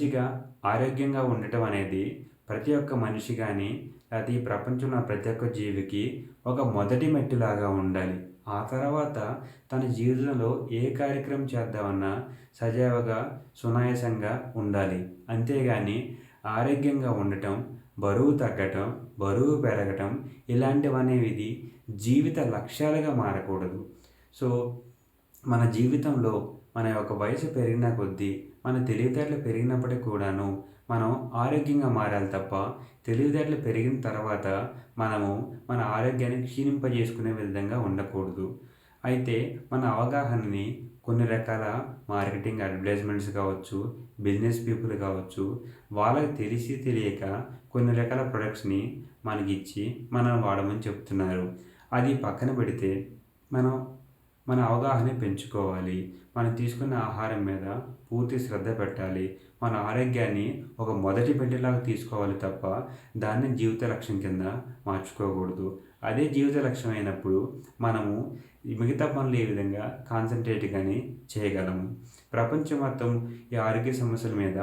మంచిగా ఆరోగ్యంగా ఉండటం అనేది ప్రతి ఒక్క మనిషి గాని, లేతే ఈ ప్రపంచంలో ఉన్న ప్రతి ఒక్క జీవికి ఒక మొదటి మెట్టులాగా ఉండాలి. ఆ తర్వాత తన జీవితంలో ఏ కార్యక్రమం చేద్దామన్నా సజావుగా, సునాయాసంగా ఉండాలి. అంతేగాని ఆరోగ్యంగా ఉండటం, బరువు తగ్గటం, బరువు పెరగటం ఇలాంటివనేవి జీవిత లక్ష్యాలుగా మారకూడదు. సో, మన జీవితంలో మన యొక్క వయసు పెరిగిన కొద్దీ, మన తెలివితేటలు పెరిగినప్పటికి కూడాను, మనం ఆరోగ్యంగా మారాలి తప్ప, తెలివితేటలు పెరిగిన తర్వాత మనము మన ఆరోగ్యాన్ని క్షీణింపజేసుకునే విధంగా ఉండకూడదు. అయితే మన అవగాహనని కొన్ని రకాల మార్కెటింగ్ అడ్వర్టైజ్మెంట్స్ కావచ్చు, బిజినెస్ పీపుల్ కావచ్చు, వాళ్ళకి తెలిసి తెలియక కొన్ని రకాల ప్రొడక్ట్స్‌ని మనకిచ్చి మనల్ని వాడమని చెప్తున్నారు. అది పక్కన పెడితే మనం మన అవగాహన పెంచుకోవాలి. మనం తీసుకున్న ఆహారం మీద పూర్తి శ్రద్ధ పెట్టాలి. మన ఆరోగ్యాన్ని ఒక మొదటి మెట్టులాగా తీసుకోవాలి తప్ప, దాన్ని జీవిత లక్ష్యం కింద మార్చుకోకూడదు. అదే జీవిత లక్ష్యం అయినప్పుడు మనము ఈ మిగతా పనులు ఏ విధంగా కాన్సంట్రేట్ గాని చేయగలము. ప్రపంచం మొత్తం ఈ ఆరోగ్య సమస్యల మీద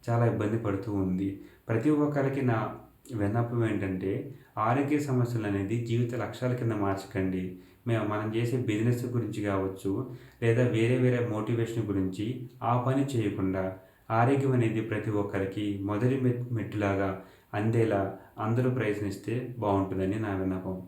చాలా ఇబ్బంది పడుతూ ఉంది. ప్రతి ఒక్కరికి నా విన్నపం ఏంటంటే, ఆరోగ్య సమస్యలనేది జీవిత లక్ష్యాల కింద మార్చకండి. మనం చేసే బిజినెస్ గురించి కావచ్చు, లేదా వేరే వేరే మోటివేషన్ గురించి ఆ పని చేయకుండా, ఆరోగ్యం అనేది ప్రతి ఒక్కరికి మొదటి మెట్టులాగా అందేలా అందరూ ప్రయత్నిస్తే బావుంటుందని నా విన్నపం.